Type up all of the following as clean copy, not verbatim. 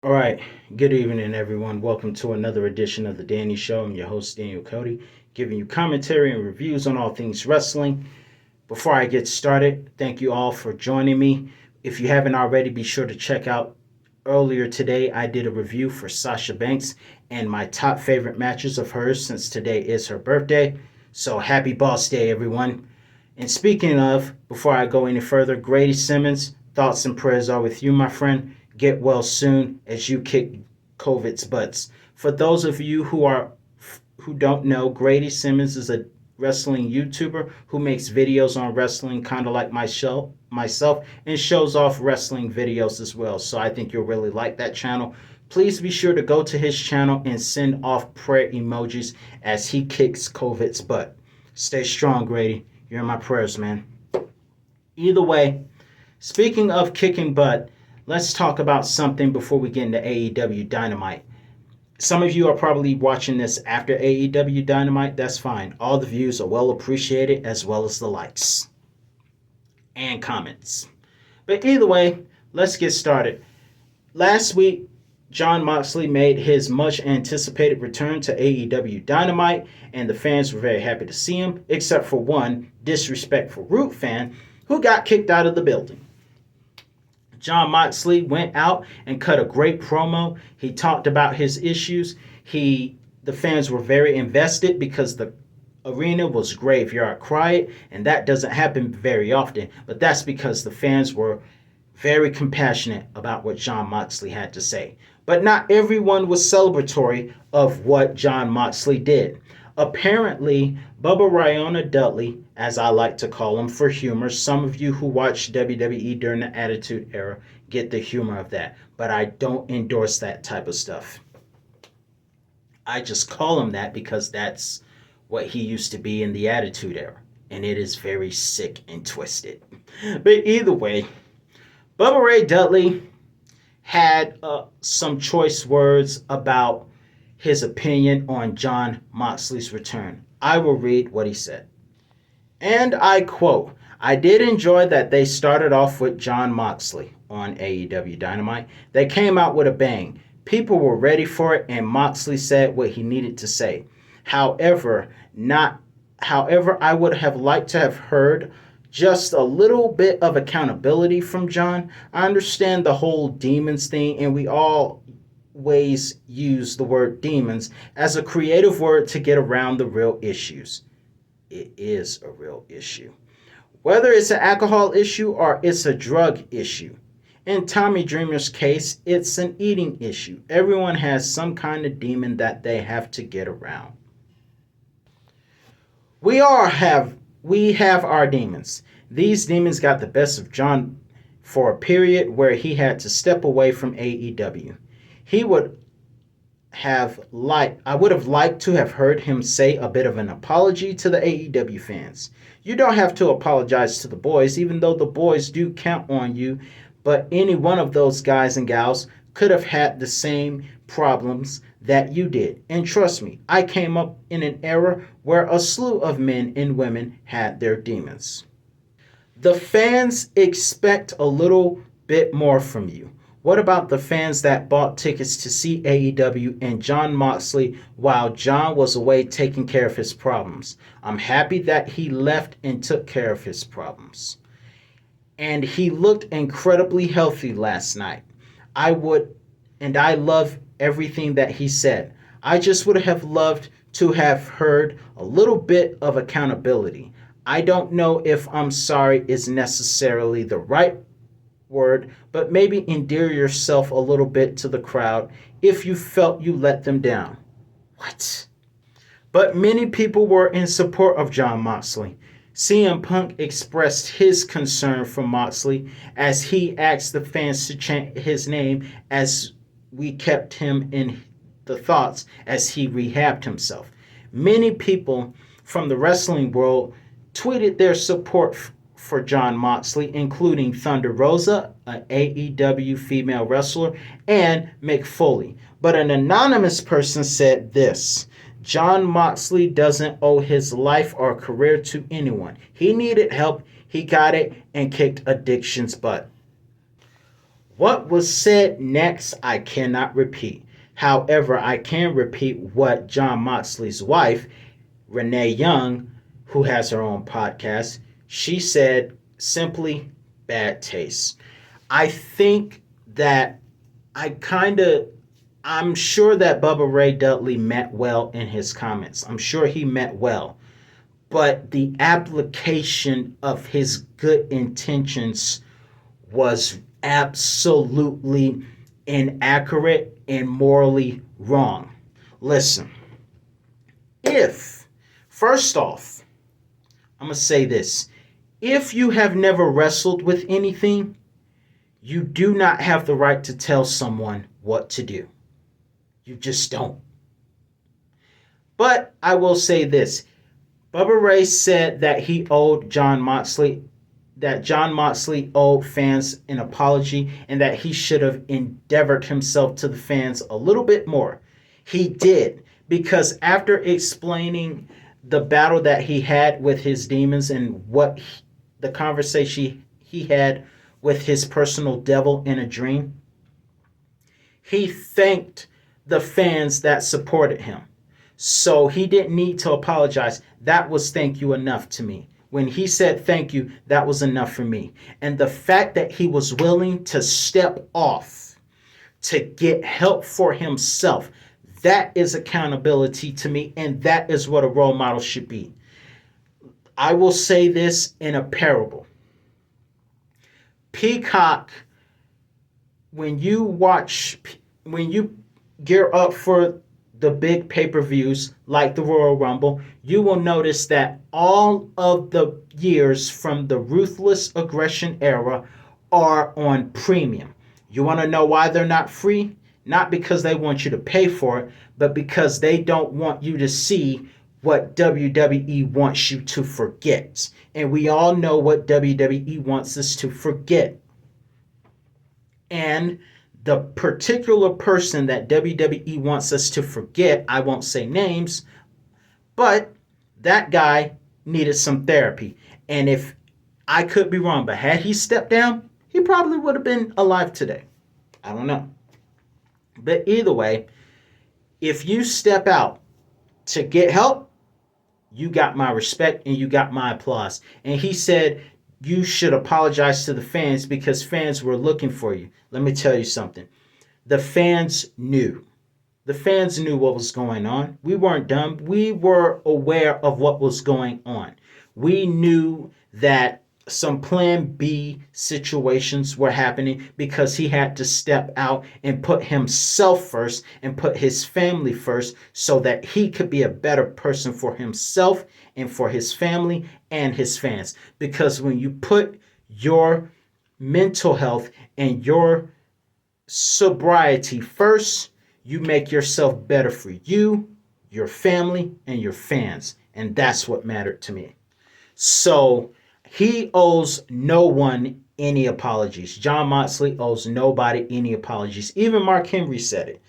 All right, good evening, everyone. Welcome to another edition of The Danny Show. I'm your host, Daniel Cody, giving you commentary and reviews on all things wrestling. Before I get started, thank you all for joining me. If you haven't already, be sure to check out earlier today. I did a review for Sasha Banks and my top favorite matches of hers since today is her birthday. So happy Boss Day, everyone. And speaking of, before I go any further, Grady Simmons, thoughts and prayers are with you, my friend. Get well soon as you kick COVID's butts. For those of you who don't know, Grady Simmons is a wrestling YouTuber who makes videos on wrestling, kind of like myself, and shows off wrestling videos as well. So I think you'll really like that channel. Please be sure to go to his channel and send off prayer emojis as he kicks COVID's butt. Stay strong, Grady. You're in my prayers, man. Either way, speaking of kicking butt, let's talk about something before we get into AEW Dynamite. Some of you are probably watching this after AEW Dynamite. That's fine. All the views are well appreciated, as well as the likes and comments. But either way, let's get started. Last week, Jon Moxley made his much anticipated return to AEW Dynamite, and the fans were very happy to see him, except for one disrespectful Root fan who got kicked out of the building. Jon Moxley went out and cut a great promo. He talked about his issues. The fans were very invested because the arena was graveyard quiet, and that doesn't happen very often. But that's because the fans were very compassionate about what Jon Moxley had to say. But not everyone was celebratory of what Jon Moxley did. Apparently, Bubba Ray Dudley, as I like to call him for humor, some of you who watched WWE during the Attitude Era get the humor of that, but I don't endorse that type of stuff. I just call him that because that's what he used to be in the Attitude Era, and it is very sick and twisted. But either way, Bubba Ray Dudley had some choice words about his opinion on Jon Moxley's return. I will read what he said. And I quote, I did enjoy that they started off with Jon Moxley on AEW Dynamite. They came out with a bang. People were ready for it, and Moxley said what he needed to say. However, I would have liked to have heard just a little bit of accountability from Jon. I understand the whole demons thing, and we always use the word demons as a creative word to get around the real issues. It is a real issue. Whether it's an alcohol issue or it's a drug issue. In Tommy Dreamer's case, it's an eating issue. Everyone has some kind of demon that they have to get around. We have our demons. These demons got the best of Jon for a period where he had to step away from AEW. He would I would have liked to have heard him say a bit of an apology to the AEW fans. You don't have to apologize to the boys, even though the boys do count on you, but any one of those guys and gals could have had the same problems that you did. And trust me, I came up in an era where a slew of men and women had their demons. The fans expect a little bit more from you. What about the fans that bought tickets to see AEW and Jon Moxley while Jon was away taking care of his problems? I'm happy that he left and took care of his problems. And he looked incredibly healthy last night. I love everything that he said. I just would have loved to have heard a little bit of accountability. I don't know if I'm sorry is necessarily the right word, but maybe endear yourself a little bit to the crowd if you felt you let them down. What? But many people were in support of Jon Moxley. CM Punk expressed his concern for Moxley as he asked the fans to chant his name as we kept him in the thoughts as he rehabbed himself. Many people from the wrestling world tweeted their support for Jon Moxley, including Thunder Rosa, an AEW female wrestler, and Mick Foley. But an anonymous person said this: Jon Moxley doesn't owe his life or career to anyone. He needed help, he got it, and kicked addiction's butt. What was said next, I cannot repeat. However, I can repeat what Jon Moxley's wife, Renee Young, who has her own podcast, she said simply bad taste. I think that I'm sure that Bubba Ray Dudley meant well in his comments. I'm sure he meant well. But the application of his good intentions was absolutely inaccurate and morally wrong. Listen, if, first off, I'm going to say this. If you have never wrestled with anything, you do not have the right to tell someone what to do. You just don't. But I will say this. Bubba Ray said that Jon Moxley owed fans an apology and that he should have endeavored himself to the fans a little bit more. He did, because after explaining the battle that he had with his demons and the conversation he had with his personal devil in a dream, he thanked the fans that supported him. So he didn't need to apologize. That was thank you enough to me. When he said thank you, that was enough for me. And the fact that he was willing to step off to get help for himself, that is accountability to me, and that is what a role model should be. I will say this in a parable. Peacock, when you gear up for the big pay-per-views like the Royal Rumble, you will notice that all of the years from the Ruthless Aggression era are on premium. You want to know why they're not free? Not because they want you to pay for it, but because they don't want you to see what WWE wants you to forget. And we all know what WWE wants us to forget. And the particular person that WWE wants us to forget, I won't say names, but that guy needed some therapy. And if I could be wrong, but had he stepped down, he probably would have been alive today. I don't know. But either way, if you step out to get help, you got my respect and you got my applause. And he said, you should apologize to the fans because fans were looking for you. Let me tell you something. The fans knew. The fans knew what was going on. We weren't dumb. We were aware of what was going on. We knew that some plan B situations were happening because he had to step out and put himself first and put his family first so that he could be a better person for himself and for his family and his fans. Because when you put your mental health and your sobriety first, you make yourself better for you, your family, and your fans. And that's what mattered to me. So he owes no one any apologies. Jon Moxley owes nobody any apologies. Even Mark Henry said it.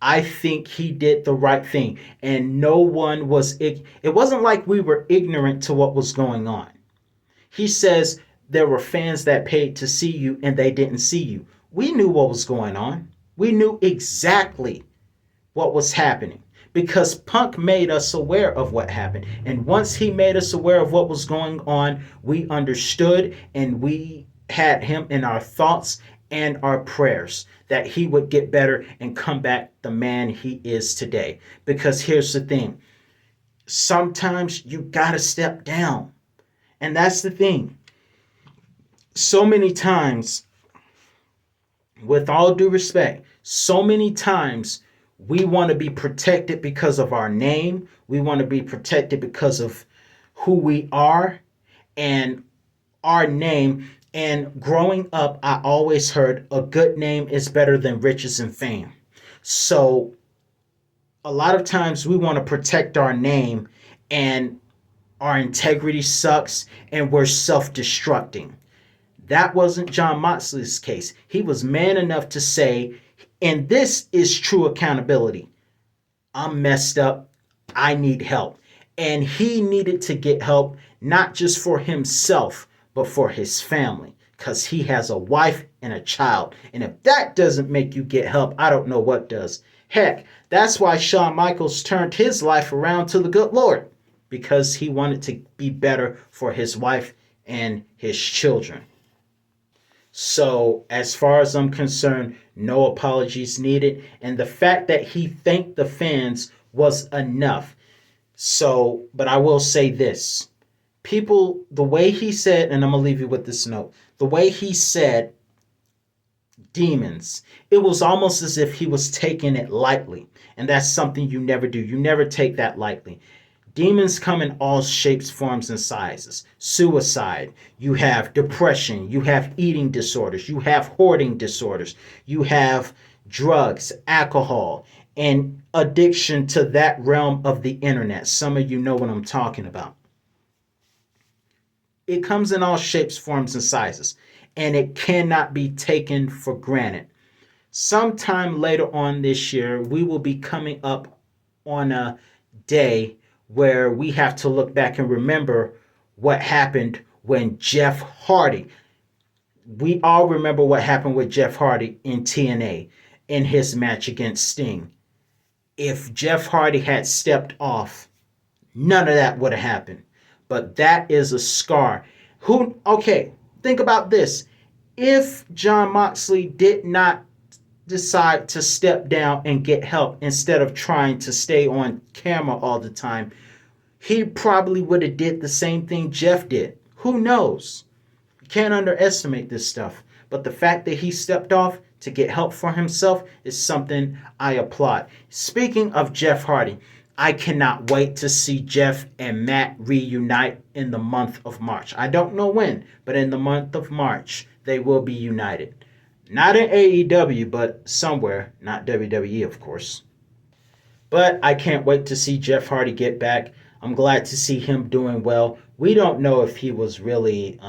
I think he did the right thing. And no one was, it wasn't like we were ignorant to what was going on. He says there were fans that paid to see you and they didn't see you. We knew what was going on. We knew exactly what was happening because Punk made us aware of what happened. And once he made us aware of what was going on, we understood and we had him in our thoughts and our prayers that he would get better and come back the man he is today. Because here's the thing. Sometimes you gotta step down. And that's the thing. So many times, with all due respect, so many times we want to be protected because of our name. We want to be protected because of who we are and our name. And growing up, I always heard a good name is better than riches and fame. So a lot of times we want to protect our name and our integrity sucks and we're self-destructing. That wasn't Jon Moxley's case. He was man enough to say, and this is true accountability, I'm messed up. I need help. And he needed to get help, not just for himself, but for his family. Because he has a wife and a child. And if that doesn't make you get help, I don't know what does. Heck, that's why Shawn Michaels turned his life around to the good Lord, because he wanted to be better for his wife and his children. So, as far as I'm concerned, no apologies needed. And the fact that he thanked the fans was enough. So, but I will say this. People, the way he said, and I'm going to leave you with this note, the way he said demons, it was almost as if he was taking it lightly. And that's something you never do. You never take that lightly. Demons come in all shapes, forms, and sizes. Suicide, you have depression, you have eating disorders, you have hoarding disorders, you have drugs, alcohol, and addiction to that realm of the internet. Some of you know what I'm talking about. It comes in all shapes, forms, and sizes, and it cannot be taken for granted. Sometime later on this year, we will be coming up on a day where we have to look back and remember what happened when Jeff Hardy, we all remember what happened with Jeff Hardy in TNA in his match against Sting. If Jeff Hardy had stepped off, none of that would have happened. But that is a scar. Okay, think about this. If Jon Moxley did not decide to step down and get help instead of trying to stay on camera all the time, he probably would have did the same thing Jeff did. Who knows? You can't underestimate this stuff. But the fact that he stepped off to get help for himself is something I applaud. Speaking of Jeff Hardy, I cannot wait to see Jeff and Matt reunite in the month of March. I don't know when, but in the month of March, they will be united. Not in AEW, but somewhere. Not WWE, of course. But I can't wait to see Jeff Hardy get back. I'm glad to see him doing well. We don't know if he was really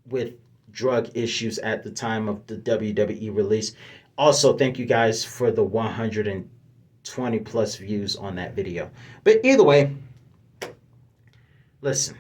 with drug issues at the time of the WWE release. Also, thank you guys for the 120 plus views on that video. But either way, listen,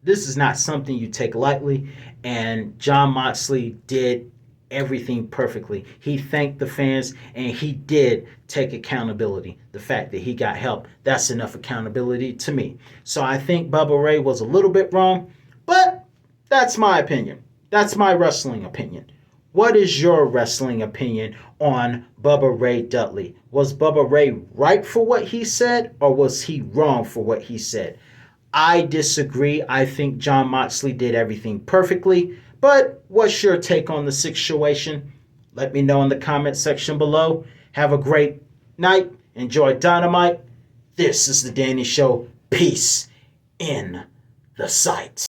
this is not something you take lightly, and Jon Moxley did everything perfectly. He thanked the fans, and he did take accountability. The fact that he got help, that's enough accountability to me. So I think Bubba Ray was a little bit wrong, but that's my opinion. That's my wrestling opinion. What is your wrestling opinion on Bubba Ray Dudley? Was Bubba Ray right for what he said, or was he wrong for what he said? I disagree. I think Jon Moxley did everything perfectly. But what's your take on the situation? Let me know in the comment section below. Have a great night. Enjoy Dynamite. This is The Danny Show. Peace in the sight.